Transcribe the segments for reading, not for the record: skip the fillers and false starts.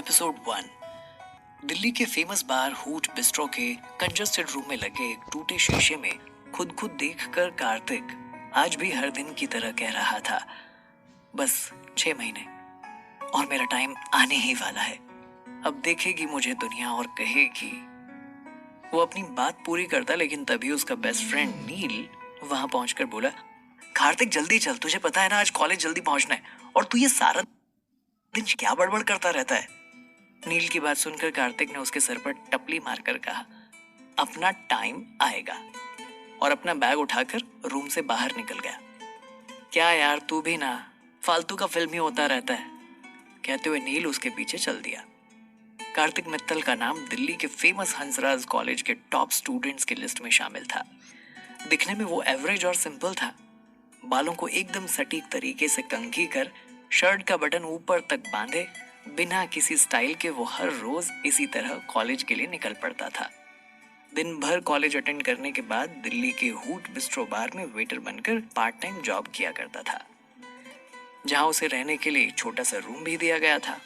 Episode 1। Delhi के famous बार hoot bistro के congested room में लगे एक टूटे शीशे में खुद देखकर कार्तिक आज भी हर दिन की तरह कह रहा था, बस 6 महीने और मेरा टाइम आने ही वाला है। अब देखेगी मुझे दुनिया और कहेगी। वो अपनी बात पूरी करता, लेकिन तभी उसका बेस्ट फ्रेंड नील वहां पहुंचकर बोला, कार्तिक जल्दी चल, तुझे पता है ना आज कॉलेज जल्दी पहुंचना है, और तू ये सारा दिन क्या बड़बड़ करता रहता है। नील की बात सुनकर कार्तिक ने उसके सर पर टपली मारकर कहा, अपना टाइम आएगा, और अपना बैग उठाकर रूम से बाहर निकल गया। क्या यार, तू भी ना फालतू का फिल्म ही होता रहता है, कहते हुए नील उसके पीछे चल दिया। कार्तिक मित्तल का नाम दिल्ली के फेमस हंसराज कॉलेज के टॉप स्टूडेंट्स की लिस्ट में शामिल था। दिखने में वो एवरेज और सिंपल था। बालों को एकदम सटीक तरीके से कंघी कर शर्ट का बटन ऊपर तक बांधे बिना किसी स्टाइल के वो हर रोज इसी तरह कॉलेज के लिए निकल पड़ता था। दिन भर कॉलेज अटेंड करने के बाद दिल्ली के हूट बिस्ट्रो बार में वेटर बनकर पार्ट टाइम जॉब किया करता था, जहां उसे रहने के लिए एक छोटा सा रूम भी दिया गया था।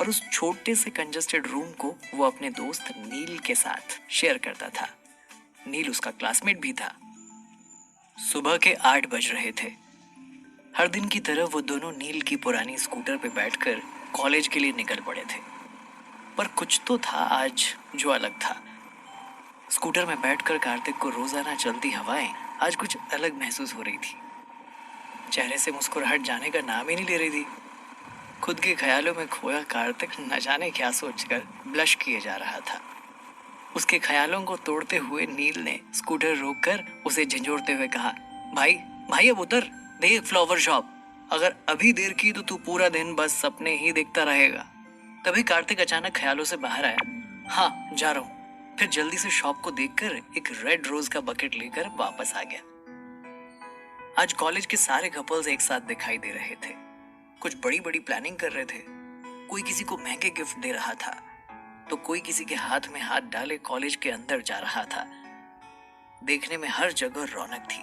और उस छोटे से कंजस्टेड रूम को वो अपने दोस्त नील के साथ शेयर करता था। नील उसका क्लासमेट भी था। सुबह के 8 बज रहे थे। हर दिन की तरह वो दोनों नील की पुरानी स्कूटर पे बैठकर कॉलेज के लिए निकल पड़े थे, पर कुछ तो था आज जो अलग था। स्कूटर में बैठकर कार्तिक को रोजाना चलती हवाएं आज कुछ अलग महसूस हो रही थी। चेहरे से मुस्कुराहट जाने का नाम ही नहीं ले रही थी। खुद के ख्यालों में खोया कार्तिक न जाने क्या सोचकर ब्लश किए जा रहा था। उसके ख्यालों को तोड़ते हुए नील ने स्कूटर रोककर उसे झंझोड़ते हुए कहा, भाई भाई अब उतर, देख फ्लावर शॉप, अगर अभी देर की तो तू पूरा दिन बस सपने ही देखता रहेगा। तभी कार्तिक अचानक ख्यालों से बाहर आया। हाँ जा रहा हूँ। फिर जल्दी से शॉप को देखकर एक रेड रोज का बकेट लेकर वापस आ गया। आज कॉलेज के सारे कपल्स एक साथ दिखाई दे रहे थे। कुछ बड़ी बड़ी प्लानिंग कर रहे थे। कोई किसी को महंगे गिफ्ट दे रहा था, तो कोई किसी के हाथ में हाथ डाले कॉलेज के अंदर जा रहा था। देखने में हर जगह रौनक थी।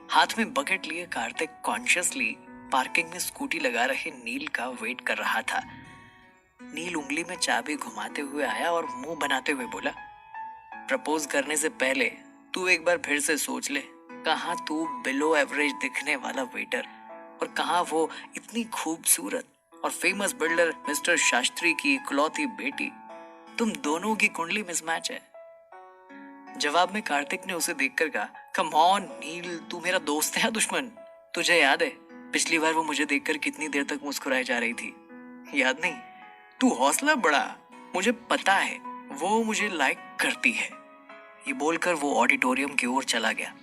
हाथ में बकेट लिए कार्तिक कॉन्शियसली पार्किंग में स्कूटी लगा रहे नील का वेट कर रहा था। नील उंगली में चाबी घुमाते हुए आया और मुंह बनाते हुए बोला, प्रपोज करने से पहले तू एक बार फिर से सोच ले, कहाँ तू बिलो एवरेज दिखने वाला वेटर और कहाँ वो इतनी खूबसूरत और फेमस बिल्डर मिस्टर शास्त्री की इकलौती बेटी। तुम दोनों की कुंडली मिसमैच है। जवाब में कार्तिक ने उसे देखकर कहा, कम ऑन नील, तू मेरा दोस्त है या दुश्मन? तुझे याद है पिछली बार वो मुझे देखकर कितनी देर तक मुस्कुराई जा रही थी? याद नहीं? तू हौसला बढ़ा, मुझे पता है वो मुझे लाइक करती है। ये बोलकर वो ऑडिटोरियम की ओर चला गया,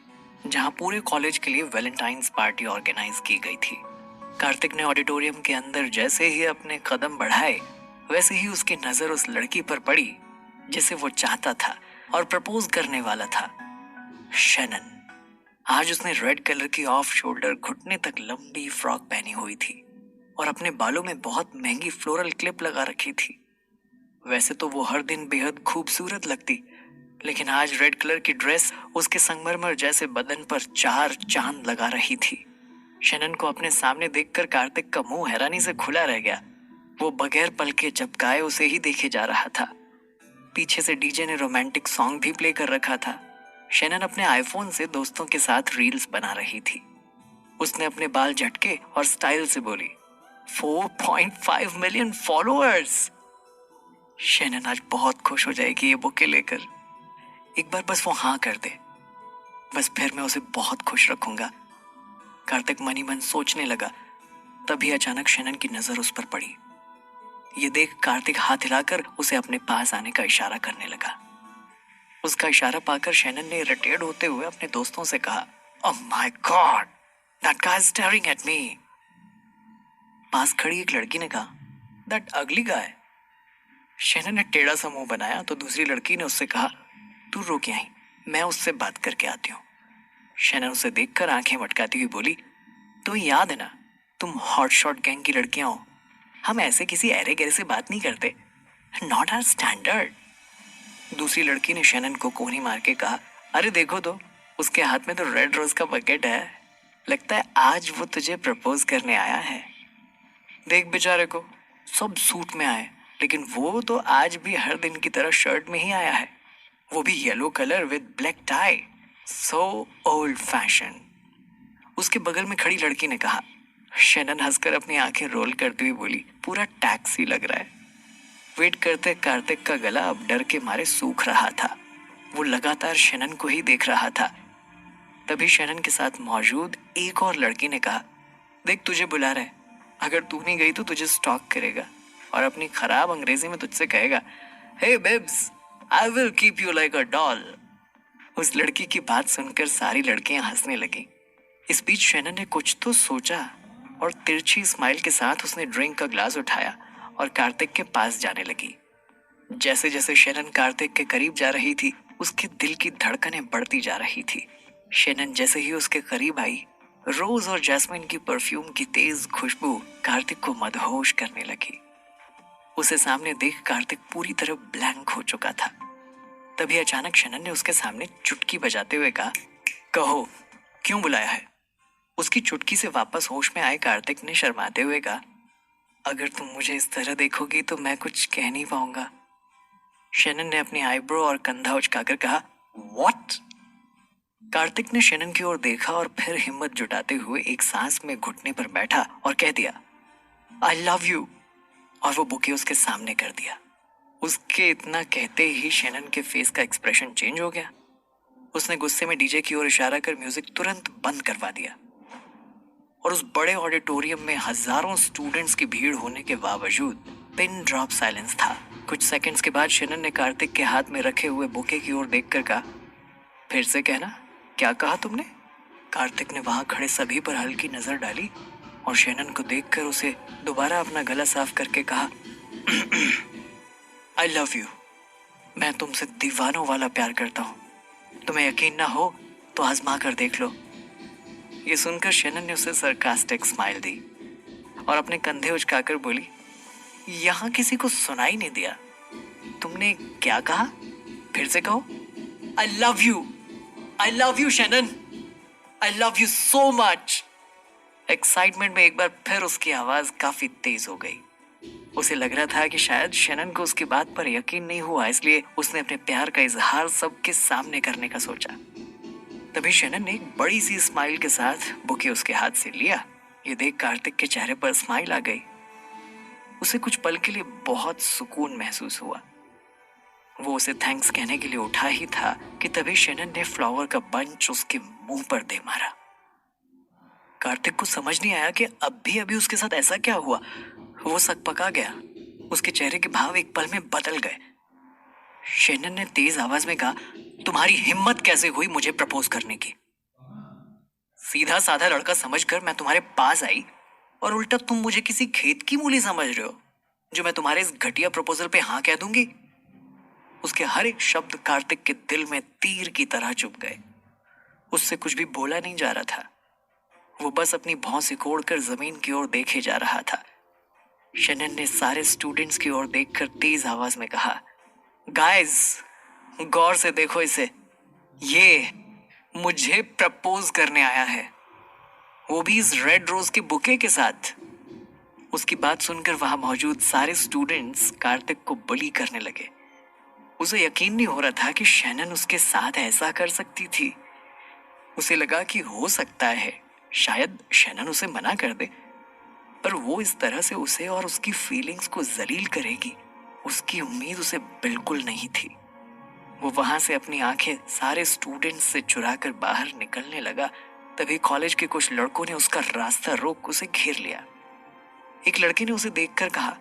जहां पूरे कॉलेज के लिए वैलेंटाइंस पार्टी ऑर्गेनाइज की गई थी। कार्तिक ने ऑडिटोरियम के अंदर जैसे ही अपने कदम बढ़ाए, वैसे ही उसकी नजर उस लड़की पर पड़ी जिसे वो चाहता था और प्रपोज करने वाला था, शैनन। आज उसने रेड कलर की ऑफ शोल्डर घुटने तक लंबी फ्रॉक पहनी हुई थी और अपने बालों में बहुत महंगी फ्लोरल क्लिप लगा रखी थी। वैसे तो वो हर दिन बेहद खूबसूरत लगती, लेकिन आज रेड कलर की ड्रेस उसके संगमरमर जैसे बदन पर 4 चांद लगा रही थी। शैनन को अपने सामने देखकर कार्तिक का मुंह हैरानी से खुला रह गया। वो बगैर पलके झपकाए उसे ही देखे जा रहा था। पीछे से डीजे ने रोमांटिक सॉन्ग भी प्ले कर रखा था। शैनन अपने आईफोन से दोस्तों के साथ रील्स बना रही थी। उसने अपने बाल झटके और स्टाइल से बोली, 4.5 मिलियन फॉलोअर्स। शैनन आज बहुत खुश हो जाएगी ये बुके लेकर। एक बार बस वो हाँ कर दे, बस फिर मैं उसे बहुत खुश रखूंगा। कार्तिक मनी मन सोचने लगा। तभी अचानक शैनन की नजर उस पर पड़ी। ये देख कार्तिक हाथ हिलाकर उसे अपने पास आने का इशारा करने लगा। उसका इशारा पाकर शैनन ने इरिटेट होते हुए अपने दोस्तों से कहा, oh my God, that guy is staring at me. पास खड़ी एक लड़की ने कहा, दैट अगली गाय। शैनन ने टेढ़ा सा मुंह बनाया तो दूसरी लड़की ने उससे कहा, तू रुक यहीं, मैं उससे बात करके आती हूँ। शैनन उसे देखकर आंखें मटकाती हुई बोली, तो याद है ना, तुम हॉट शॉट गैंग की लड़कियां हो, हम ऐसे किसी अरे गहरे से बात नहीं करते, नॉट आवर स्टैंडर्ड। दूसरी लड़की ने शैनन को कोहनी मार के कहा, अरे देखो तो, उसके हाथ में तो रेड रोज का बकेट है, लगता है आज वो तुझे प्रपोज करने आया है। देख बेचारे को, सब सूट में आए, लेकिन वो तो आज भी हर दिन की तरह शर्ट में ही आया है, वो भी yellow colour with black tie. So old fashion. उसके बगल में खड़ी लड़की ने कहा। शैनन हंसकर अपनी आंखें रोल करती हुई बोली, पूरा टैक्सी लग रहा है। वेट करते कार्तिक का गला अब डर के मारे सूख रहा था। वो लगातार शैनन को ही देख रहा था। तभी शैनन के साथ मौजूद एक और लड़की ने कहा, देख तुझे बुला रहा है, अगर तू नहीं गई तो तुझे स्टॉक करेगा और अपनी खराब अंग्रेजी में तुझसे कहेगा, hey babes, I will keep you like a doll. उस लड़की की बात सुनकर सारी लड़कियां हंसने लगी। इस बीच शैनन ने कुछ तो सोचा और तिरछी स्माइल के साथ उसने ड्रिंक का ग्लास उठाया और कार्तिक के पास जाने लगी। जैसे जैसे शैनन कार्तिक के करीब जा रही थी, उसके दिल की धड़कनें बढ़ती जा रही थी। शैनन जैसे ही उसके करीब आई, रोज और जैस्मिन की परफ्यूम की तेज खुशबू कार्तिक को मदहोश करने लगी। उसे सामने देख कार्तिक पूरी तरह ब्लैंक हो चुका था। तभी अचानक शैनन ने उसके सामने चुटकी बजाते हुए कहा, कहो क्यों बुलाया है। उसकी चुटकी से वापस होश में आए कार्तिक ने शर्माते हुए कहा, अगर तुम मुझे इस तरह देखोगी तो मैं कुछ कह नहीं पाऊंगा। शैनन ने अपनी आईब्रो और कंधा उचकाकर कहा, व्हाट। कार्तिक ने शैनन की ओर देखा और फिर हिम्मत जुटाते हुए एक सांस में घुटने पर बैठा और कह दिया, आई लव यू। और वो बुके उसके सामने कर दिया। उसके इतना कहते ही शैनन के फेस का एक्सप्रेशन चेंज हो गया। उसने गुस्से में डीजे की ओर इशारा कर म्यूजिक तुरंत बंद करवा दिया और उस बड़े ऑडिटोरियम में हजारों स्टूडेंट्स की भीड़ होने के बावजूद पिन ड्रॉप साइलेंस था। कुछ सेकंड्स के बाद शैनन ने कार्तिक के हाथ में रखे हुए बुके की ओर देखकर कहा, फिर से कहना, क्या कहा तुमने। कार्तिक ने वहां खड़े सभी पर हल्की नजर डाली और शैनन को देखकर उसे दोबारा अपना गला साफ करके कहा, आई लव यू। मैं तुमसे दीवानों वाला प्यार करता हूँ, तुम्हें यकीन ना हो तो आजमा कर देख लो। ये सुनकर शैनन ने उसे सरकास्टिक स्माइल दी और अपने कंधे उचकाकर बोली, यहाँ किसी को सुनाई नहीं दिया, तुमने क्या कहा, फिर से कहो। I love you, I love you Shannon, I love you so much. Excitement में एक बार फिर उसकी आवाज काफी तेज हो गई। उसे लग रहा था कि शायद शैनन को उसकी बात पर यकीन नहीं हुआ, इसलिए उसने अपने प्यार का इजहार सबके सामने करने का सोचा। तभी शैनन ने एक बड़ी सी स्माइल के साथ बुके उसके हाथ से लिया। ये देख कार्तिक के चेहरे पर स्माइल आ गई। उसे कुछ पल के लिए बहुत सुकून महसूस हुआ। वो उसे थैंक्स कहने के लिए उठा ही था कि तभी शैनन ने फ्लावर का बंच उसके मुंह पर दे मारा। कार्तिक को समझ नहीं आया कि अभी उसके साथ ऐसा क्या हुआ। वो सकपका गया। उसके चेहरे के भाव एक पल में बदल गए। शैनन ने तेज आवाज में कहा, तुम्हारी हिम्मत कैसे हुई मुझे प्रपोज करने की। सीधा साधा लड़का समझकर मैं तुम्हारे पास आई और उल्टा तुम मुझे किसी खेत की मूली समझ रहे हो जो मैं तुम्हारे इस घटिया प्रपोजल पे हाँ कह दूंगी। उसके हर एक शब्द कार्तिक के दिल में तीर की तरह चुभ गए। उससे कुछ भी बोला नहीं जा रहा था। वो बस अपनी भौं सिकोड़कर जमीन की ओर देखे जा रहा था। शैनन ने सारे स्टूडेंट्स की ओर देखकर तेज आवाज में कहा, गाइस गौर से देखो इसे, ये मुझे प्रपोज करने आया है, वो भी इस रेड रोज के बुके के साथ। उसकी बात सुनकर वहां मौजूद सारे स्टूडेंट्स कार्तिक को बुली करने लगे। उसे यकीन नहीं हो रहा था कि शैनन उसके साथ ऐसा कर सकती थी। उसे लगा कि हो सकता है शायद शैनन उसे मना कर दे, पर वो इस तरह से उसे और उसकी फीलिंग्स को जलील करेगी, उसकी उम्मीद उसे बिल्कुल नहीं थी। वो वहां से अपनी आंखें सारे स्टूडेंट्स से चुराकर बाहर निकलने लगा। तभी कॉलेज के कुछ लड़कों ने उसका रास्ता रोक उसे घेर लिया। एक लड़के ने उसे देखकर कहा,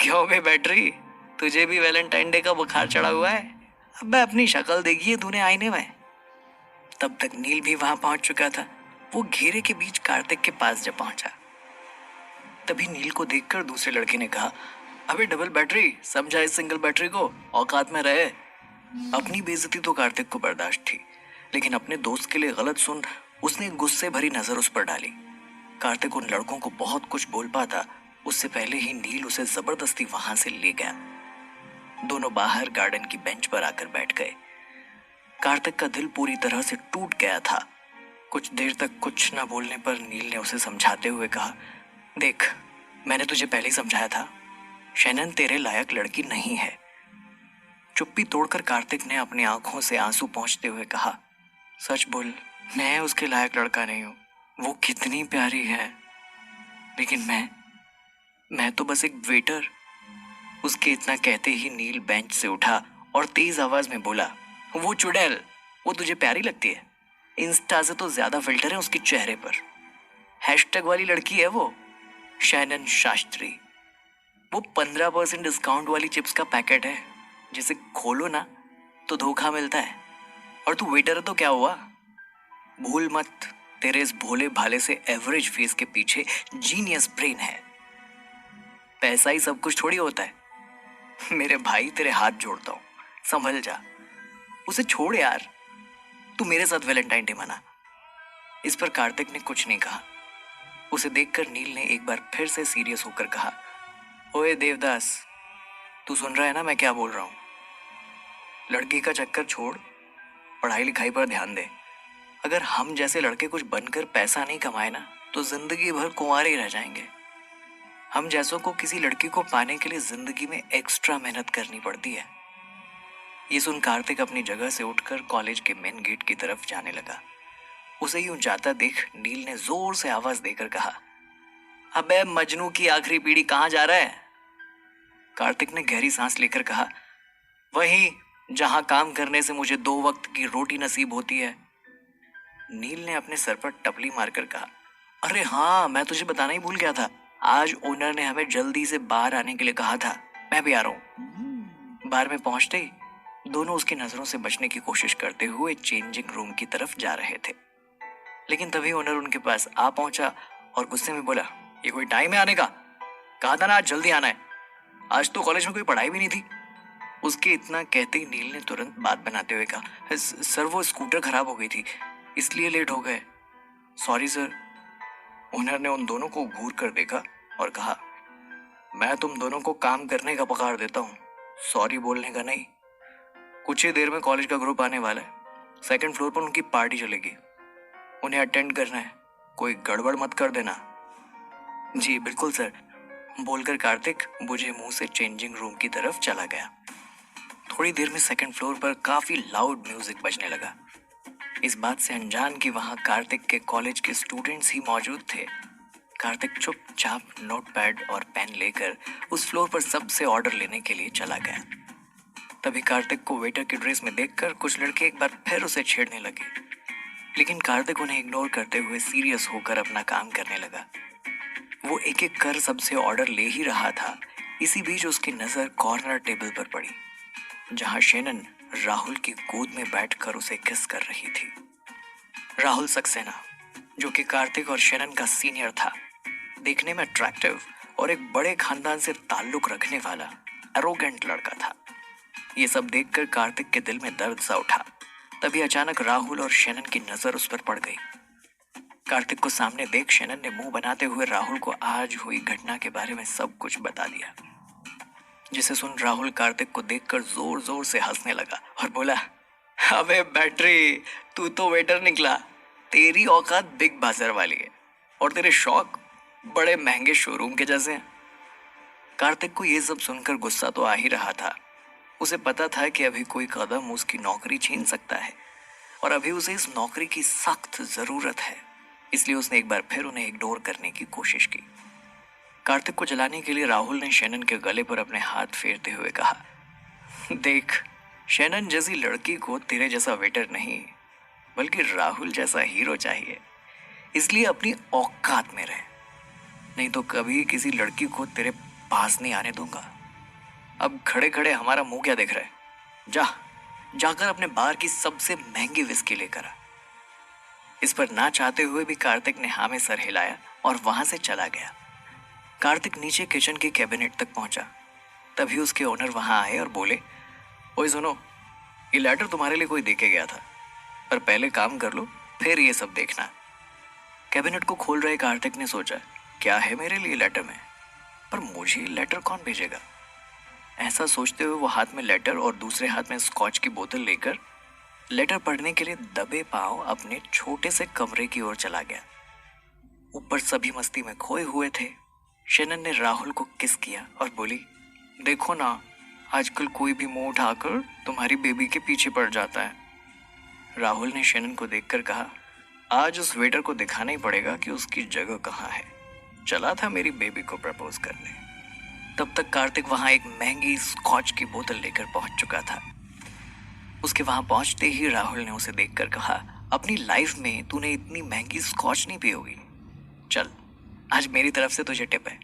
क्यों बे बैटरी, तुझे भी वैलेंटाइन डे का बुखार चढ़ा हुआ है। अब मैं अपनी शक्ल देखी तूने आईने में। तब तक नील भी वहां पहुंच चुका था। वो घेरे के बीच कार्तिक के पास जब पहुंचा, तभी नील को देखकर दूसरे लड़के ने कहा, अबे डबल बैटरी, समझा इस सिंगल बैटरी को, औकात में रहे। अपनी बेइज्जती तो कार्तिक को बर्दाश्त थी, लेकिन अपने दोस्त के लिए गलत सुन उसने गुस्से भरी नजर उस पर डाली। कार्तिक उन लड़कों को बहुत कुछ बोल पाता, उससे पहले ही नील उसे जबरदस्ती वहां से ले गया। दोनों बाहर गार्डन की बेंच पर आकर बैठ गए। कार्तिक का दिल पूरी तरह से टूट गया था। कुछ देर तक कुछ न बोलने पर नील ने उसे समझाते हुए कहा, देख मैंने तुझे पहले ही समझाया था, शैनन तेरे लायक लड़की नहीं है। चुप्पी तोड़कर कार्तिक ने अपनी आंखों से आंसू पोंछते हुए कहा, सच बोल, मैं उसके लायक लड़का नहीं हूँ। वो कितनी प्यारी है, लेकिन मैं तो बस एक वेटर। उसके इतना कहते ही नील बेंच से उठा और तेज आवाज में बोला, वो चुड़ैल, वो तुझे प्यारी लगती है? इंस्टा से तो ज्यादा फिल्टर है उसके चेहरे पर। हैशटैग वाली लड़की है वो, शैनन शास्त्री। वो 15% डिस्काउंट वाली चिप्स का पैकेट है, जिसे खोलो ना तो धोखा मिलता है। और तू वेटर है तो क्या हुआ? भूल मत, तेरे इस भोले भाले से एवरेज फेस के पीछे जीनियस ब्रेन है। पैसा ही सब कुछ थोड़ी होता है। मेरे भाई तेरे हाथ जोड़ता हूँ, संभल जा। उसे छोड़ यार, तू मेरे साथ वैलेंटाइन डे मना। इस पर कार्तिक ने कुछ नहीं कहा। उसे देखकर नील ने एक बार फिर से सीरियस होकर कहा, ओए देवदास, तू सुन रहा है ना मैं क्या बोल रहा हूँ? लड़की का चक्कर छोड़, पढ़ाई लिखाई पर ध्यान दे। अगर हम जैसे लड़के कुछ बनकर पैसा नहीं कमाए ना, तो जिंदगी भर कुंवारे ही रह जाएंगे। हम जैसों को किसी लड़की को पाने के लिए जिंदगी में एक्स्ट्रा मेहनत करनी पड़ती है। ये सुन कार्तिक अपनी जगह से उठकर कॉलेज के मेन गेट की तरफ जाने लगा। उसे यूं जाता देख नील ने जोर से आवाज देकर कहा, अबे मजनू की आखिरी पीढ़ी कहाँ जा रहा है? कार्तिक ने गहरी सांस लेकर कहा, वहीं जहां काम करने से मुझे 2 वक्त की रोटी नसीब होती है। नील ने अपने सर पर टपली मारकर कहा, अरे हाँ, मैं तुझे बताना ही भूल गया था। आज ओनर ने हमें जल्दी से बाहर आने के लिए कहा था। मैं भी आ रहा हूँ। बार में पहुंचते ही दोनों उसकी नजरों से बचने की कोशिश करते हुए चेंजिंग रूम की तरफ जा रहे थे, लेकिन तभी ओनर उनके पास आ पहुंचा और गुस्से में बोला, ये कोई टाइम है आने का? कहा था ना आज जल्दी आना है। आज तो कॉलेज में कोई पढ़ाई भी नहीं थी। उसके इतना कहते ही नील ने तुरंत बात बनाते हुए कहा, सर वो स्कूटर खराब हो गई थी, इसलिए लेट हो गए। Sorry sir. ओनर ने उन दोनों को घूर कर देखा और कहा, मैं तुम दोनों को काम करने का पगार देता हूँ, सॉरी बोलने का नहीं। कुछ ही देर में कॉलेज का ग्रुप आने वाला है। 2nd फ्लोर पर उनकी पार्टी चलेगी, उन्हें अटेंड करना है। कोई गड़बड़ मत कर देना। जी बिल्कुल सर, बोलकर कार्तिक बुझे मुंह से चेंजिंग रूम की तरफ चला गया। थोड़ी देर में 2nd फ्लोर पर काफी लाउड म्यूजिक बजने लगा। इस बात से अनजान कि वहां कार्तिक के कॉलेज के स्टूडेंट्स ही मौजूद थे, कार्तिक चुपचाप नोटपैड और पेन लेकर उस फ्लोर पर सबसे ऑर्डर लेने के लिए चला गया। तभी कार्तिक को वेटर की ड्रेस में देखकर कुछ लड़के एक बार फिर उसे छेड़ने लगे, लेकिन कार्तिक उन्हें इग्नोर करते हुए सीरियस होकर अपना काम करने लगा। वो एक एक कर सबसे ऑर्डर ले ही रहा था। इसी बीच उसकी नजर कॉर्नर टेबल पर पड़ी, जहां शैनन राहुल की गोद में बैठकर उसे किस कर रही थी। राहुल सक्सेना, जो कि कार्तिक और शैनन का सीनियर था, देखने में अट्रैक्टिव और एक बड़े खानदान से ताल्लुक रखने वाला एरोगेंट लड़का था। ये सब देखकर कार्तिक के दिल में दर्द सा उठा। तभी अचानक राहुल और शैनन की नजर उस पर पड़ गई। कार्तिक को सामने देख शैनन ने मुंह बनाते हुए राहुल को आज हुई घटना के बारे में सब कुछ बता दिया, जिसे सुन राहुल कार्तिक को देखकर जोर जोर से हंसने लगा और बोला, अबे बैटरी, तू तो वेटर निकला। तेरी औकात बिग बाजार वाली है और तेरे शौक बड़े महंगे शोरूम के जैसे हैं। कार्तिक को ये सब सुनकर गुस्सा तो आ ही रहा था। उसे पता था कि अभी कोई कदम उसकी नौकरी छीन सकता है और अभी उसे इस नौकरी की सख्त जरूरत है, इसलिए उसने एक बार फिर उन्हें इग्नोर करने की कोशिश की। कार्तिक को जलाने के लिए राहुल ने शैनन के गले पर अपने हाथ फेरते हुए कहा, देख, शैनन जैसी लड़की को तेरे जैसा वेटर नहीं बल्कि राहुल जैसा हीरो चाहिए, इसलिए अपनी औकात में रहे, नहीं तो कभी किसी लड़की को तेरे पास नहीं आने दूंगा। अब खड़े खड़े हमारा मुंह क्या देख रहा है? जाकर अपने बार की सबसे महंगी विस्की लेकर आ। इस पर ना चाहते हुए भी कार्तिक ने हाँ में सर हिलाया और वहां से चला गया। कार्तिक नीचे किचन के कैबिनेट तक पहुंचा। तभी उसके ओनर वहां आए और बोले, ओए सुनो, ये लेटर तुम्हारे लिए कोई देके गया था, पर पहले काम कर लो फिर ये सब देखना। कैबिनेट को खोल रहे कार्तिक ने सोचा, क्या है मेरे लिए लेटर में, पर मुझे लेटर कौन भेजेगा? ऐसा सोचते हुए वो हाथ में लेटर और दूसरे हाथ में स्कॉच की बोतल लेकर लेटर पढ़ने के लिए दबे पांव अपने छोटे से कमरे की ओर चला गया। ऊपर सभी मस्ती में खोए हुए थे। शैनन ने राहुल को किस किया और बोली, देखो ना, आजकल कोई भी मुंह उठाकर तुम्हारी बेबी के पीछे पड़ जाता है। राहुल ने शैनन को देखकर कहा, आज उस वेटर को दिखाना ही पड़ेगा कि उसकी जगह कहाँ है। चला था मेरी बेबी को प्रपोज करने। तब तक कार्तिक वहां एक महंगी स्कॉच की बोतल लेकर पहुंच चुका था। उसके वहां पहुंचते ही राहुल ने उसे देखकर कहा, अपनी लाइफ में तूने इतनी महंगी स्कॉच नहीं पी होगी। चल, आज मेरी तरफ से तुझे टिप है,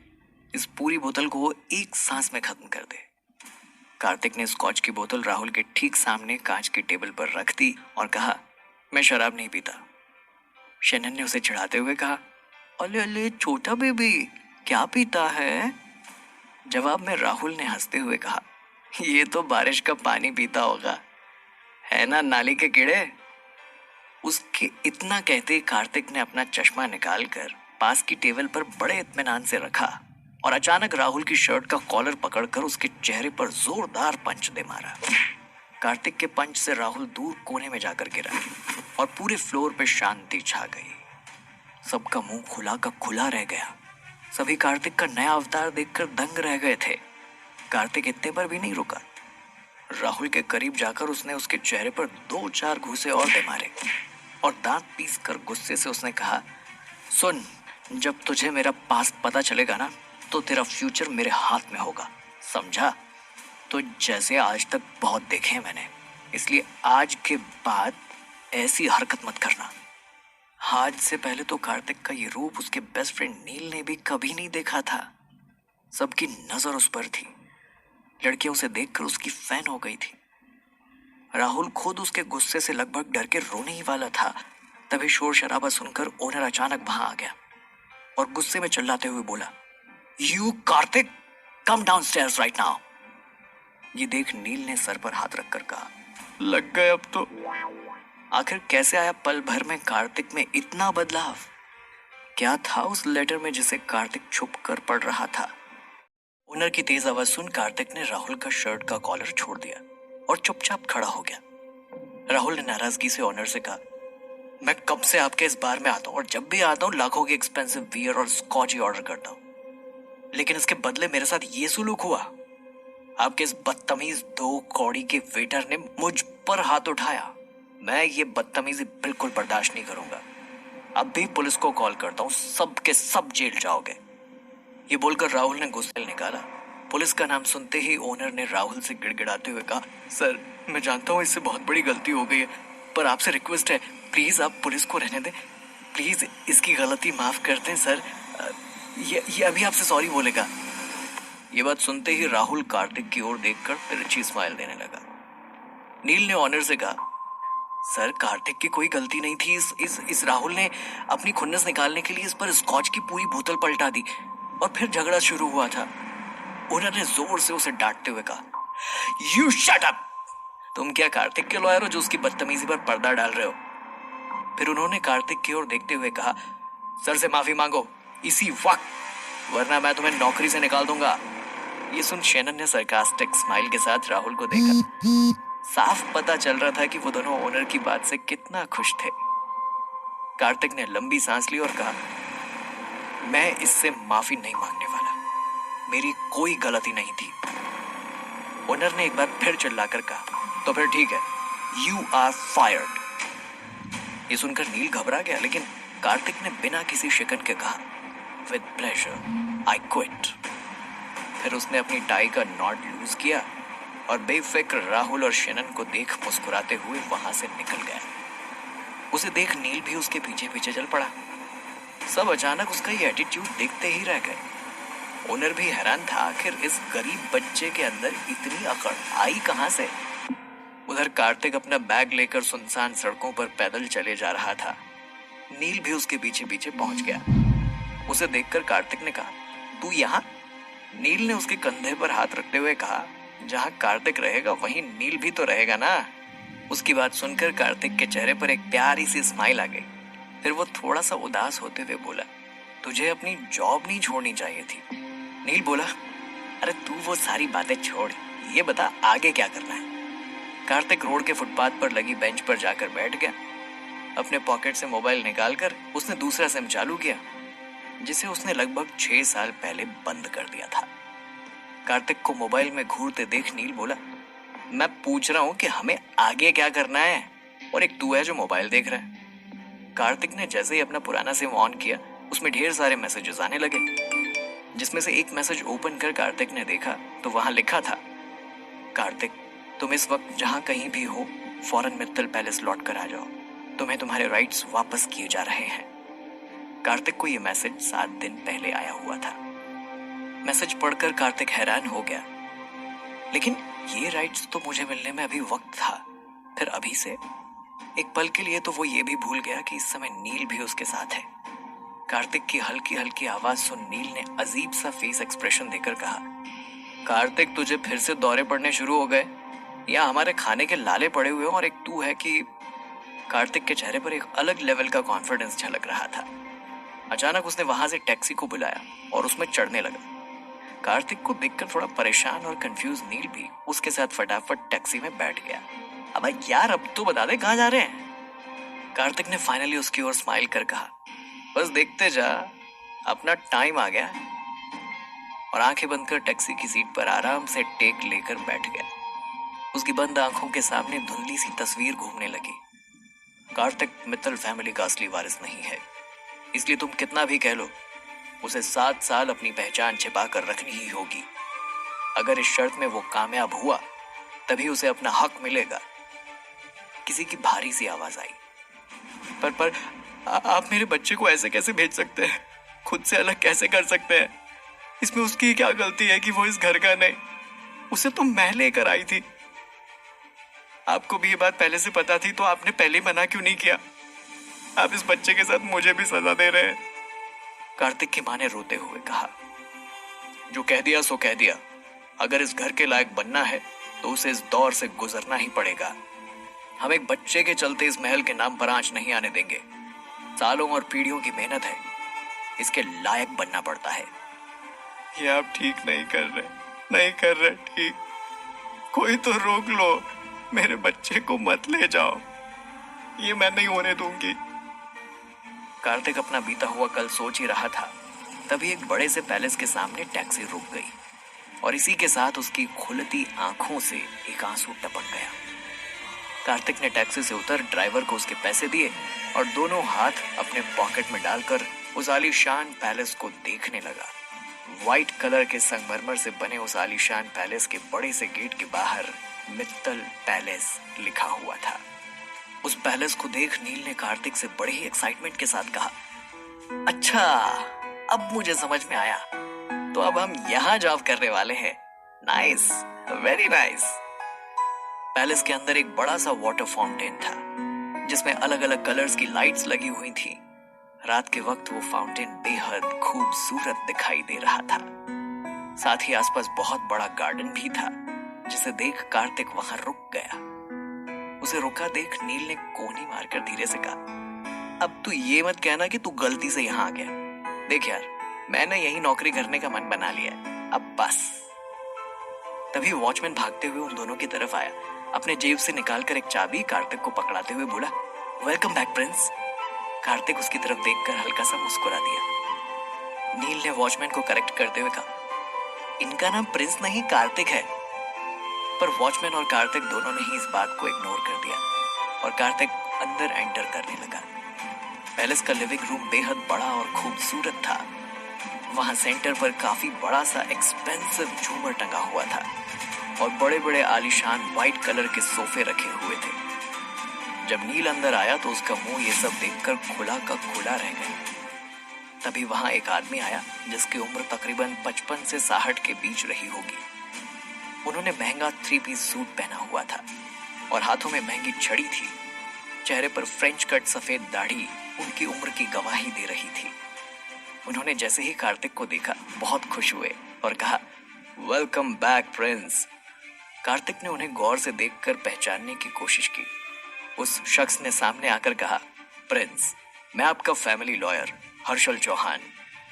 इस पूरी बोतल को एक सांस में खत्म कर दे। कार्तिक ने स्कॉच की बोतल राहुल के ठीक सामने कांच की टेबल पर रख दी और कहा, मैं शराब नहीं पीता। शैनन ने उसे चिढ़ाते हुए कहा, अले अले छोटा बेबी, क्या पीता है? जवाब में राहुल ने हंसते हुए कहा, ये तो बारिश का पानी पीता होगा, है ना नाली के कीड़े। उसके इतना कहते कार्तिक ने अपना चश्मा निकालकर पास की टेबल पर बड़े इत्मीनान से रखा और अचानक राहुल की शर्ट का कॉलर पकड़कर उसके चेहरे पर जोरदार पंच दे मारा। कार्तिक के पंच से राहुल दूर कोने में जाकर गिरा और पूरे फ्लोर पे शांति छा गई। सबका मुंह खुला का खुला रह गया। सभी कार्तिक का नया अवतार देखकर दंग रह गए थे। कार्तिक इतने पर भी नहीं रुका। राहुल के करीब जाकर उसने उसके चेहरे पर 2-4 घूंसे और दे मारे और दांत पीस कर गुस्से से उसने कहा, सुन, जब तुझे मेरा पास्ट पता चलेगा ना, तो तेरा फ्यूचर मेरे हाथ में होगा, समझा? तो जैसे आज तक बहुत देखे हैं मैंने, इसलिए आज के बाद ऐसी हरकत मत करना। आज से पहले तो कार्तिक का ये रूप उसके बेस्ट फ्रेंड नील ने भी कभी नहीं देखा था। सबकी नजर उस पर थी। लड़कियां उसे देखकर उसकी फैन हो गई थी। राहुल खुद उसके गुस्से से लगभग डर के रोने ही वाला था। तभी शोर शराबा सुनकर ओनर अचानक वहां आ गया और गुस्से में चिल्लाते हुए बोला, you Kartik, come down stairs right now. ये देख नील ने सर पर हाथ रखकर कहा, लग गए अब तो। आखिर कैसे आया पल भर में कार्तिक में इतना बदलाव? क्या था उस लेटर में जिसे कार्तिक छुप कर पढ़ रहा था? ओनर की तेज आवाज सुन कार्तिक ने राहुल का शर्ट का कॉलर छोड़ दिया और चुपचाप खड़ा हो गया। राहुल ने नाराजगी से ओनर से कहा, मैं कब से आपके इस बार में आता हूँ और जब भी आता हूँ लाखों की एक्सपेंसिव बियर और स्कॉच ही ऑर्डर करता हूँ, लेकिन इसके बदले मेरे साथ ये सुलूक हुआ। आपके इस बदतमीज 2 कौड़ी के वेटर ने मुझ पर हाथ उठाया। मैं ये बदतमीजी बिल्कुल बर्दाश्त नहीं करूंगा। अब भी पुलिस को कॉल करता हूँ, सब के सब जेल जाओगे। ये बोलकर राहुल ने गुस्से निकाला। पुलिस का नाम सुनते ही ओनर ने राहुल से गिड़गिड़ाते हुए कहा, सर, मैं जानता हूँ इससे बहुत बड़ी गलती हो गई है, पर आपसे रिक्वेस्ट है, प्लीज आप पुलिस को रहने दें। प्लीज इसकी गलती माफ कर दें सर। ये अभी आपसे सॉरी बोलेगा। ये बात सुनते ही राहुल कार्तिक की ओर देखकर तिरछी स्माइल देने लगा। नील ने ऑनर से कहा, सर, कार्तिक की कोई गलती नहीं थी। इस राहुल ने अपनी खुन्नस निकालने के लिए इस पर स्कॉच की पूरी बोतल पलटा दी और फिर झगड़ा शुरू हुआ था। ओनर ने जोर से उसे डांटते हुए कहा, यू शट अप। तुम क्या कार्तिक के लॉयर हो जो उसकी बदतमीजी पर पर्दा डाल रहे हो? फिर उन्होंने कार्तिक की ओर देखते हुए कहा, सर से माफी मांगो इसी वक्त, वरना मैं तुम्हें नौकरी से निकाल दूंगा। ये सुन शैनन ने सरकास्टिक स्माइल के साथ राहुल को देखा। साफ पता चल रहा था कि वो दोनों ओनर की बात से कितना खुश थे। कार्तिक ने लंबी सांस ली और कहा, मैं इससे माफी नहीं मांगने वाला, मेरी कोई गलती नहीं थी। ओनर ने एक बार फिर चिल्लाकर कहा, तो फिर ठीक है, यू आर फायर्ड। ये सुनकर नील घबरा गया, लेकिन कार्तिक ने बिना किसी शिकन के कहा, विद प्लेजर, आई क्विट। फिर उसने अपनी टाई का नॉट लूज किया और बेफिक्र राहुल और शैनन को देख मुस्कुराते हुए वहां से निकल गया। उसे देख नील भी उसके पीछे पीछे चल पड़ा। सब अचानक उसका ये एटीट्यूड देखते ही रह गए। ओनर भी हैरान था, आखिर इस गरीब बच्चे के अंदर इतनी अकड़ आई कहां से। उधर कार्तिक अपना बैग लेकर सुनसान सड़कों पर पैदल चले जा रहा था। नील भी उसके पीछे पीछे पहुंच गया। उसे देखकर कार्तिक ने कहा, तू यहाँ? नील ने उसके कंधे पर हाथ रखते हुए कहा, जहां कार्तिक रहेगा वहीं नील भी तो रहेगा ना। उसकी बात सुनकर कार्तिक के चेहरे पर एक प्यारी सी स्माइल आ गई। फिर वो थोड़ा सा उदास होते हुए बोला, तुझे अपनी जॉब नहीं छोड़नी चाहिए थी। नील बोला, अरे तू वो सारी बातें छोड़, ये बता आगे क्या करना है। कार्तिक रोड के फुटपाथ पर लगी बेंच पर जाकर बैठ गया। अपने पॉकेट से मोबाइल निकालकर उसने दूसरा सिम चालू किया, जिसे उसने लगभग 6 साल पहले बंद कर दिया था। कार्तिक को मोबाइल में घूरते देख नील बोला, मैं पूछ रहा हूं कि हमें आगे क्या करना है, और एक तू है जो मोबाइल देख रहा है। कार्तिक ने जैसे ही अपना पुराना सिम ऑन किया, उसमें ढेर सारे मैसेजेस आने लगे, जिसमें से एक मैसेज ओपन कर कार्तिक ने देखा तो वहां लिखा था, कार्तिक, तुम इस वक्त जहां कहीं भी हो फौरन मित्तल पैलेस लौट कर आ जाओ, तुम्हें तुम्हारे राइट्स वापस किए जा रहे हैं। कार्तिक को यह मैसेज 7 दिन पहले आया हुआ था। मैसेज पढ़कर कार्तिक हैरान हो गया, लेकिन ये राइट्स तो मुझे मिलने में अभी वक्त था, फिर अभी से? एक पल के लिए तो वो ये भी भूल गया कि इस समय नील भी उसके साथ है। कार्तिक की हल्की हल्की आवाज सुन नील ने अजीब सा फेस एक्सप्रेशन देकर कहा, कार्तिक, तुझे फिर से दौरे पड़ने शुरू हो गए, या हमारे खाने के लाले पड़े हुए हो और एक तू है कि? कार्तिक के चेहरे पर एक अलग लेवल का कॉन्फिडेंस झलक रहा था। अचानक उसने वहां से टैक्सी को बुलाया और उसमें चढ़ने लगा। कार्तिक को देखकर थोड़ा परेशान और कंफ्यूज नील भी उसके साथ फटाफट टैक्सी में बैठ गया। अब यार, अब तो बता दे कहाँ जा रहे हैं? कार्तिक ने फाइनली उसकी ओर स्माइल कर कहा, बस देखते जा, अपना टाइम आ गया। और आंखें बंद कर टैक्सी की सीट पर आराम से टेक लेकर बैठ गया। उसकी बंद आंखों के सामने धुंधली सी तस्वीर घूमने लगी। कार्तिक मित्तल फैमिली का असली वारिस नहीं है, इसलिए तुम कितना भी कह लो, उसे 7 साल अपनी पहचान छिपा कर रखनी ही होगी। अगर इस शर्त में वो कामयाब हुआ तभी उसे अपना हक मिलेगा। किसी की भारी सी आवाज आई, पर आप मेरे बच्चे को ऐसे कैसे भेज सकते हैं? खुद से अलग कैसे कर सकते हैं? इसमें उसकी क्या गलती है कि वो इस घर का नहीं? उसे तो मैं लेकर आई थी। आपको भी ये बात पहले से पता थी तो आपने पहले मना क्यों नहीं किया? आप इस बच्चे के साथ मुझे भी सजा दे रहे हैं। कार्तिक की मां ने रोते हुए कहा, जो कह दिया सो कह दिया। अगर इस घर के लायक बनना है तो उसे इस दौर से गुजरना ही पड़ेगा। हम एक बच्चे के चलते इस महल के नाम पर आंच नहीं आने देंगे। सालों और पीढ़ियों की मेहनत है, इसके लायक बनना पड़ता है। ये आप ठीक नहीं कर रहे ठीक। कोई तो रोक लो, मेरे बच्चे को मत ले जाओ, ये मैं नहीं होने दूंगी। कार्तिक अपना बीता हुआ कल सोच ही रहा था, तभी एक बड़े से पैलेस के सामने टैक्सी रुक गई और इसी के साथ उसकी खुलती आंखों से एक आंसू टपक गया। कार्तिक ने टैक्सी से उतर ड्राइवर को उसके पैसे दिए और दोनों हाथ अपने पॉकेट में डालकर उस आलीशान पैलेस को देखने लगा। व्हाइट कलर के संगमरमर से बने उस आलीशान पैलेस के बड़े से गेट के बाहर मित्तल पैलेस लिखा हुआ था। उस पैलेस को देख नील ने कार्तिक से बड़े ही एक्साइटमेंट के साथ कहा, अच्छा, अब मुझे समझ में आया, तो अब हम यहाँ जॉब करने वाले हैं। Nice, very nice. पैलेस के अंदर एक बड़ा सा वाटर फाउंटेन था, जिसमें अलग अलग कलर्स की लाइट्स लगी हुई थी। रात के वक्त वो फाउंटेन बेहद खूबसूरत दिखाई दे रहा था। साथ ही आसपास बहुत बड़ा गार्डन भी था, जिसे देख कार्तिक वहां रुक गया। उसे रुका देख नील ने कोहनी मारकर धीरे से कहा, अब तू ये मत कहना कि तू गलती से यहाँ आ गया। देख यार, मैंने यही नौकरी करने का मन बना लिया है, अब बस। तभी वॉचमैन भागते हुए उन दोनों की तरफ आया, अपने जेब से निकालकर एक चाबी कार्तिक को पकड़ाते हुए बोला, वेलकम बैक प्रिंस। कार्तिक उसकी तरफ देखकर हल्का सा मुस्कुरा दिया। नील ने वॉचमैन को करेक्ट करते हुए कहा, इनका नाम प्रिंस नहीं कार्तिक है। पर वॉचमैन और कार्तिक दोनों ने ही इस बात को इग्नोर कर दिया और कार्तिक अंदर एंटर करने लगा। पैलेस का लिविंग रूम बेहद बड़ा और खूबसूरत था। वहां सेंटर पर काफी बड़ा सा एक्सपेंसिव झूमर टंगा हुआ था और बड़े बड़े आलीशान व्हाइट कलर के सोफे रखे हुए थे। जब नील अंदर आया तो उसका मुंह ये सब देखकर खुला का खुला रह गया। तभी वहां एक आदमी आया जिसकी उम्र तकरीबन 55 से 60 के बीच रही होगी। उन्होंने महंगा 3 पीस सूट पहना हुआ था और हाथों में महंगी छड़ी थी। चेहरे पर फ्रेंच कट सफेद दाढ़ी उनकी उम्र की गवाही दे रही थी। उन्होंने जैसे ही कार्तिक को देखा बहुत खुश हुए और कहा, वेलकम बैक प्रिंस। कार्तिक ने उन्हें गौर से देखकर पहचानने की कोशिश की। उस शख्स ने सामने आकर कहा, प्रिंस, मैं आपका फैमिली लॉयर हर्षल चौहान,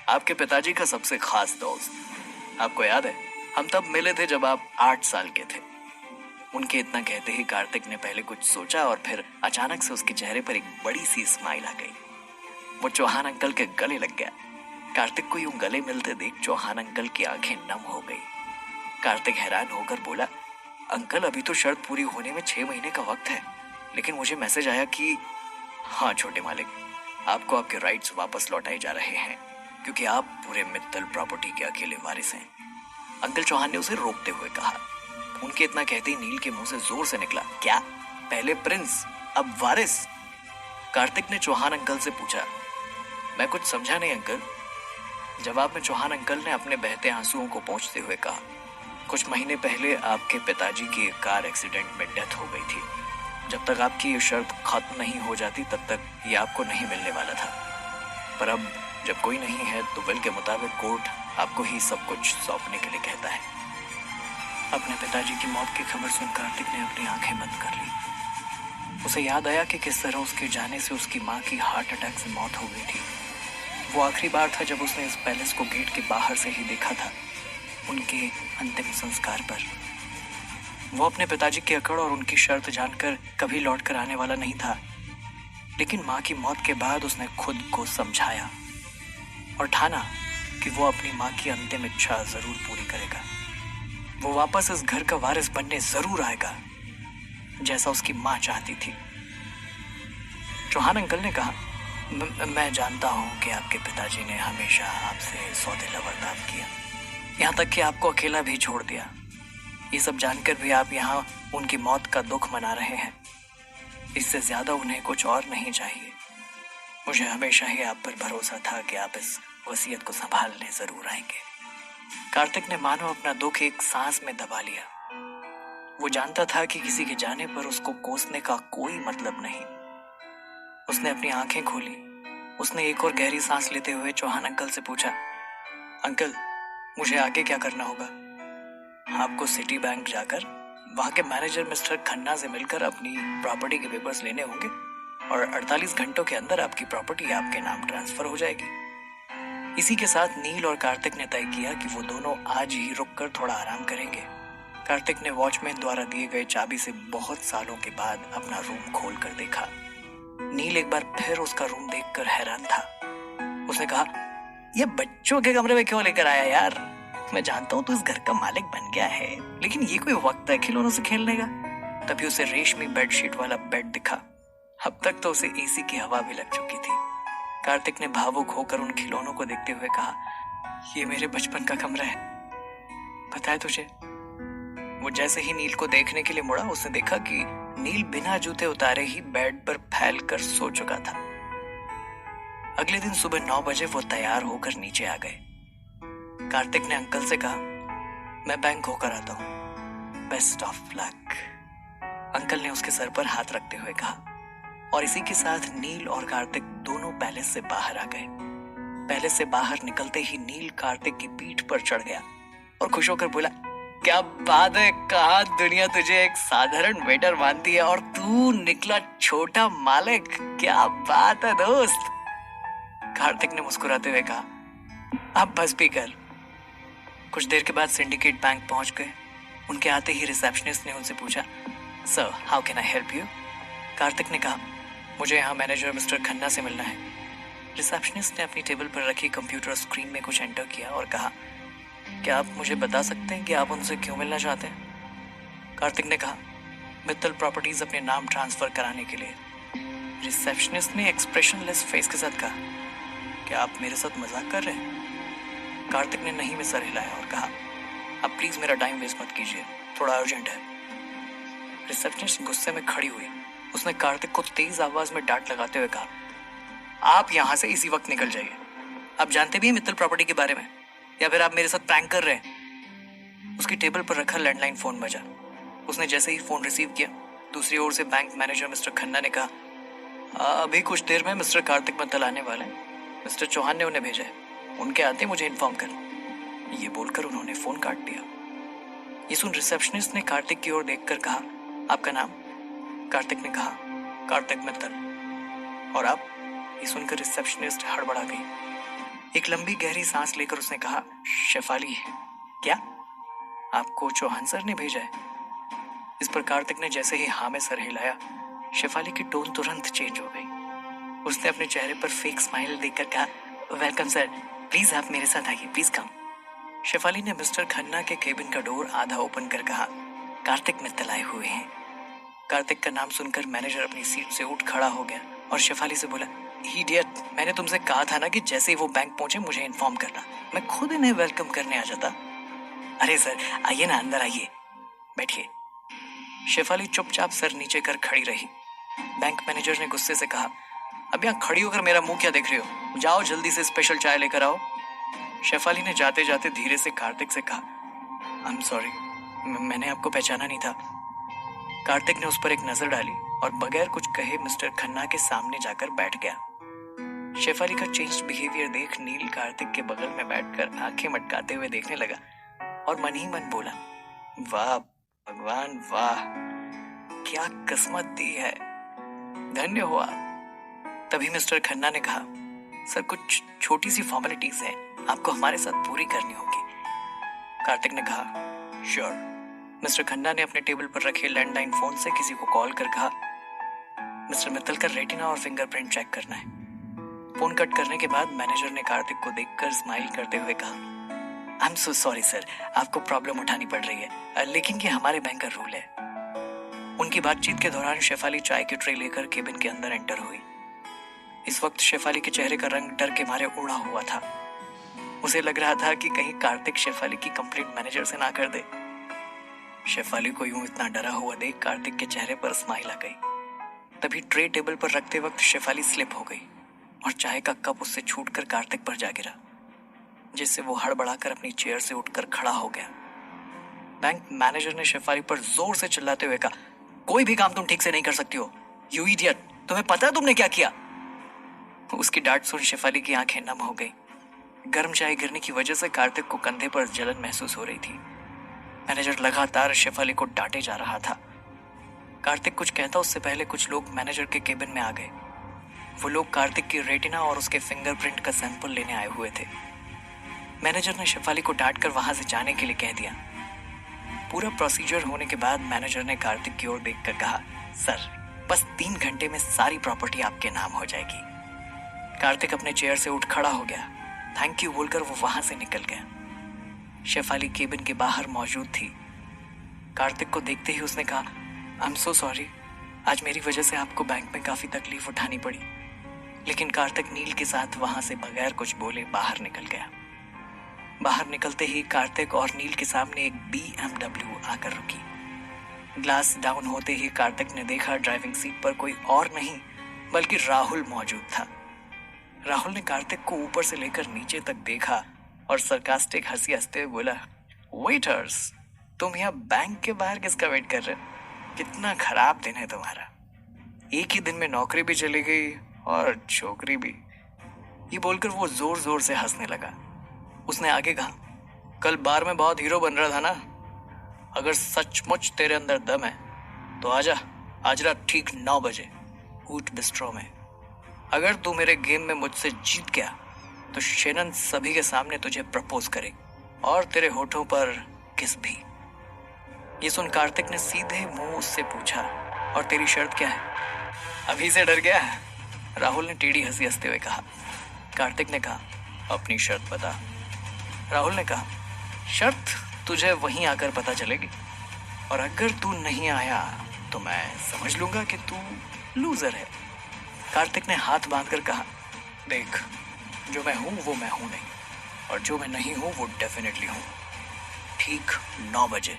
आपके पिताजी का सबसे खास दोस्त। आपको याद है, हम तब मिले थे जब आप 8 साल के थे। उनके इतना कहते ही कार्तिक ने पहले कुछ सोचा और फिर अचानक से उसके चेहरे पर एक बड़ी सी स्माइल आ गई। वो चौहान अंकल के गले लग गया। कार्तिक को यूं गले मिलते देख चौहान अंकल की आंखें नम हो गई। कार्तिक हैरान होकर बोला, अंकल अभी तो शर्त पूरी होने में 6 महीने का वक्त है, लेकिन मुझे मैसेज आया कि हाँ छोटे मालिक, आपको आपके राइट्स वापस लौटाए जा रहे हैं क्योंकि आप पूरे मित्तल प्रॉपर्टी के अकेले वारिस हैं। अंकल चौहान ने उसे रोकते हुए कहा। उनके इतना कहते ही नील के मुंह से जोर से निकला, क्या? पहले प्रिंस अब वारिस? कार्तिक ने चौहान अंकल से पूछा। मैं कुछ समझा नहीं अंकल। जवाब में चौहान अंकल ने अपने बहते आंसुओं को पोंछते हुए कहा, कुछ महीने पहले आपके पिताजी की एक कार एक्सीडेंट में डेथ हो गई थी। जब तक आपकी ये शर्त खत्म नहीं हो जाती तब तक ये आपको नहीं मिलने वाला था, पर अब जब कोई नहीं है तो विल के मुताबिक कोर्ट आपको ही सब कुछ सौंपने के लिए कहता है। अपने पिताजी की मौत की खबर सुन कार्तिक ने अपनी आंखें बंद कर ली। उसे याद आया कि किस तरह उसके जाने से उसकी माँ की हार्ट अटैक से मौत हो गई थी। वो आखिरी बार था जब उसने इस पैलेस को गेट के बाहर से ही देखा था, उनके अंतिम संस्कार पर। वो अपने पिताजी की अकड़ और उनकी शर्त जानकर कभी लौट कर आने वाला नहीं था, लेकिन माँ की मौत के बाद उसने खुद को समझाया और ठाना कि वो अपनी माँ की अंतिम इच्छा जरूर पूरी करेगा। वो वापस इस घर का वारिस बनने जरूर आएगा, जैसा उसकी माँ चाहती थी। चौहान अंकल ने कहा, मैं जानता हूँ कि आपके पिताजी ने हमेशा आपसे सौतेला बर्ताव किया, यहाँ तक कि आपको अकेला भी छोड़ दिया। ये सब जानकर भी आप यहाँ उनकी मौत का दुख मना रहे हैं। इससे ज्यादा उन्हें कुछ और नहीं चाहिए। मुझे हमेशा ही आप पर भरोसा था कि आप इस वसीयत को संभालने जरूर आएंगे। कार्तिक ने मानो अपना दुख एक सांस में दबा लिया। वो जानता था कि किसी के जाने पर उसको कोसने का कोई मतलब नहीं। उसने अपनी आंखें खोली। उसने एक और गहरी सांस लेते हुए चौहान अंकल से पूछा, अंकल मुझे आगे क्या करना होगा? आपको सिटी बैंक जाकर वहां के मैनेजर मिस्टर खन्ना से मिलकर अपनी प्रॉपर्टी के पेपर्स लेने होंगे और 48 घंटों के अंदर आपकी प्रॉपर्टी आपके नाम ट्रांसफर हो जाएगी। इसी के साथ नील और कार्तिक ने तय किया कि वो दोनों आज ही रुककर थोड़ा आराम करेंगे। कार्तिक ने वॉचमैन द्वारा दिए गए चाबी से बहुत सालों के बाद अपना रूम खोल कर देखा। नील एक बार फिर उसका रूम देखकर हैरान था। उसने कहा, ये बच्चों के कमरे में क्यों लेकर आया यार? मैं जानता हूँ तू इस घर का मालिक बन गया है, लेकिन ये कोई वक्त है खिलौनों से खेलने का? तभी उसे रेशमी बेडशीट वाला बेड दिखा। अब तक तो उसे एसी की हवा भी लग चुकी थी। कार्तिक ने भावुक होकर उन खिलौनों को देखते हुए कहा, ये मेरे बचपन का कमरा है, पता है तुझे? वो जैसे ही नील को देखने के लिए मुड़ा, उसने देखा कि नील बिना जूते उतारे ही बेड पर फैलकर सो चुका था। अगले दिन सुबह 9 बजे वो तैयार होकर नीचे आ गए। कार्तिक ने अंकल से कहा, मैं बैंक होकर आता हूँ, बेस्ट ऑफ लक। अंकल ने उसके सर पर हाथ रखते हुए कहा और इसी के साथ नील और कार्तिक दोनों पैलेस से बाहर आ गए। पैलेस से बाहर निकलते ही नील कार्तिक की पीठ पर चढ़ गया और खुश होकर बोला, क्या बात है, कहा दुनिया तुझे एक साधारण वेटर मानती है और तू निकला छोटा मालिक, क्या बात है दोस्त। कार्तिक ने मुस्कुराते हुए कहा, अब बस भी कर। कुछ देर के बाद सिंडिकेट बैंक पहुंच गए। उनके आते ही रिसेप्शनिस्ट ने उनसे पूछा, sir how can I help you? Kartik ने कहा, मुझे यहाँ मैनेजर मिस्टर खन्ना से मिलना है। रिसेप्शनिस्ट ने अपनी टेबल पर रखी कंप्यूटर स्क्रीन में कुछ एंटर किया और कहा, क्या आप मुझे बता सकते हैं कि आप उनसे क्यों मिलना चाहते हैं? कार्तिक ने कहा, मित्तल प्रॉपर्टीज अपने नाम ट्रांसफर कराने के लिए। रिसेप्शनिस्ट ने एक्सप्रेशनलेस फेस के साथ कहा, क्या आप मेरे साथ मजाक कर रहे हैं? कार्तिक ने नहीं में सर हिलाया और कहा, आप प्लीज मेरा टाइम वेस्ट मत कीजिए, थोड़ा अर्जेंट है। रिसेप्शनिस्ट गुस्से में खड़ी हुई। उसने कार्तिक को तेज आवाज में डांट लगाते हुए कहा, आप यहाँ से इसी वक्त निकल जाइए। आप जानते भी हैं मित्तल प्रॉपर्टी के बारे में, या फिर आप मेरे साथ प्रैंक कर रहे हैं? उसकी टेबल पर रखा लैंडलाइन फोन बजा। उसने जैसे ही फोन रिसीव किया, दूसरी ओर से बैंक मैनेजर मिस्टर खन्ना ने कहा, अभी कुछ देर में मिस्टर कार्तिक मित्तल आने वाले हैं, मिस्टर चौहान ने उन्हें भेजा है, उनके आते मुझे इन्फॉर्म कर। ये बोलकर उन्होंने फोन काट दिया। ये सुन रिसेप्शनिस्ट ने कार्तिक की ओर देखकर कहा, आपका नाम? कार्तिक ने कहा, कार्तिक मित्तल। और आप? ये सुनकर रिसेप्शनिस्ट हड़बड़ा गई। एक लंबी गहरी सांस लेकर उसने कहा, शेफाली। क्या? आपको चौहान सर ने भेजा है? इस पर कार्तिक ने जैसे ही हाँ में सर हिलाया, शेफाली की टोन तुरंत चेंज हो गई। उसने अपने चेहरे पर फेक स्माइल देखकर कहा, वेलकम सर, प्लीज आप मेरे साथ आइए, प्लीज कम। शेफाली ने मिस्टर खन्ना के केबिन का डोर आधा ओपन कर कहा, कार्तिक मित्तल आए हुए हैं। कार्तिक का नाम सुनकर मैनेजर अपनी सीट से उठ खड़ा हो गया और शेफाली से बोला, इडियट, मैंने तुमसे कहा था ना कि जैसे ही वो बैंक पहुंचे मुझे इन्फॉर्म करना, मैं खुद इन्हें वेलकम करने आ जाता। अरे सर, आइए ना, अंदर आइए, बैठिए। शेफाली चुपचाप सर नीचे कर खड़ी रही। बैंक मैनेजर ने गुस्से से कहा, अब यहाँ खड़ी होकर मेरा मुंह क्या देख रहे हो, जाओ जल्दी से स्पेशल चाय लेकर आओ। शेफाली ने जाते जाते धीरे से कार्तिक से कहा, आई एम सॉरी, मैंने आपको पहचाना नहीं था। कार्तिक ने उस पर एक नजर डाली और बगैर कुछ कहे मिस्टर खन्ना के सामने जाकर बैठ गया। शेफाली का चेंज्ड बिहेवियर देख नील कार्तिक के बगल में बैठकर आंखें मटकाते हुए देखने लगा और मन ही मन बोला, वाह भगवान वाह, क्या किस्मत दी है, धन्य हो आप। तभी मिस्टर खन्ना ने कहा, सर कुछ छोटी सी फॉर्मेलिटीज है, आपको हमारे साथ पूरी करनी होगी। कार्तिक ने कहा, श्योर। मिस्टर खन्ना ने अपने टेबल पर रखे लैंडलाइन फोन से किसी को कॉल कर कहा, मिस्टर मित्तल का रेटिना और फिंगरप्रिंट चेक करना है। फोन कट करने के बाद मैनेजर ने कार्तिक को देखकर स्माइल करते हुए कहा, I am so sorry sir, आपको प्रॉब्लम उठानी पड़ रही है, लेकिन ये हमारे बैंक का रूल है। उनकी बातचीत के दौरान शेफाली चाय की ट्रे लेकर केबिन के अंदर एंटर हुई। इस वक्त शेफाली के चेहरे का रंग डर के मारे उड़ा हुआ था। उसे लग रहा था कि कहीं कार्तिक शेफाली की कंप्लेंट मैनेजर से ना कर दे। शेफाली को यूं इतना डरा हुआ देख कार्तिक के चेहरे पर स्माइल आ गई। तभी ट्रे टेबल पर रखते वक्त शेफाली स्लिप हो गई और चाय का कप उससे छूटकर कार्तिक पर जा गिरा, जिससे वो हड़बड़ाकर अपनी चेयर से उठकर खड़ा हो गया। बैंक मैनेजर ने शेफाली पर जोर से चिल्लाते हुए कहा, कोई भी काम तुम ठीक से नहीं कर सकती हो, यू इडियट, तुम्हें पता है तुमने क्या किया? उसकी डांट सुन शेफाली की आंखें नम हो गई। गर्म चाय गिरने की वजह से कार्तिक को कंधे पर जलन महसूस हो रही थी। मैनेजर लगातार शेफाली को डांटे जा रहा था। कार्तिक कुछ कहता उससे पहले कुछ लोग मैनेजर के केबिन में आ गए। वो लोग कार्तिक की रेटिना और उसके फिंगरप्रिंट का सैंपल लेने आए हुए थे। मैनेजर ने शेफाली को डांटकर वहां से जाने के लिए कह दिया। पूरा प्रोसीजर होने के बाद मैनेजर ने कार्तिक की ओर देखकर कहा, सर बस 3 घंटे में सारी प्रॉपर्टी आपके नाम हो जाएगी। कार्तिक अपने चेयर से उठ खड़ा हो गया। थैंक यू बोलकर वो वहां से निकल गया। शेफाली केबिन के बाहर मौजूद थी। कार्तिक को देखते ही उसने कहा, आई एम सो सॉरी, आज मेरी वजह से आपको बैंक में काफी तकलीफ उठानी पड़ी। लेकिन कार्तिक नील के साथ वहां से बगैर कुछ बोले बाहर निकल गया। बाहर निकलते ही कार्तिक और नील के सामने एक BMW आकर रुकी। ग्लास डाउन होते ही कार्तिक ने देखा ड्राइविंग सीट पर कोई और नहीं बल्कि राहुल मौजूद था। राहुल ने कार्तिक को ऊपर से लेकर नीचे तक देखा और सरकास्टिक हंसी हंसते हुए बोला, वेटर्स, तुम यहाँ बैंक के बाहर किसका वेट कर रहे हो? कितना खराब दिन है तुम्हारा। एक ही दिन में नौकरी भी चली गई और छोकरी भी। ये बोलकर वो जोर जोर से हंसने लगा। उसने आगे कहा, कल बार में बहुत हीरो बन रहा था ना, अगर सचमुच तेरे अंदर दम है तो आजा, आज रात ठीक 9 बजे हूट बिस्ट्रो में। अगर तू मेरे गेम में मुझसे जीत गया तो शेनन सभी के सामने तुझे प्रपोज करे और तेरे होठों पर किस भी। ये सुन कार्तिक ने सीधे मुंह उससे पूछा, और तेरी शर्त क्या है? अभी से डर गया? राहुल ने टेढ़ी हंसी हंसते हुए कहा। कार्तिक ने कहा, अपनी शर्त बता। राहुल ने कहा, शर्त तुझे वहीं आकर पता चलेगी, और अगर तू नहीं आया तो मैं समझ लूंगा कि तू लूजर है। कार्तिक ने हाथ बांधकर कहा, देख, जो मैं हूं वो मैं हूं नहीं, और जो मैं नहीं हूं वो डेफिनेटली हूं। ठीक 9 बजे।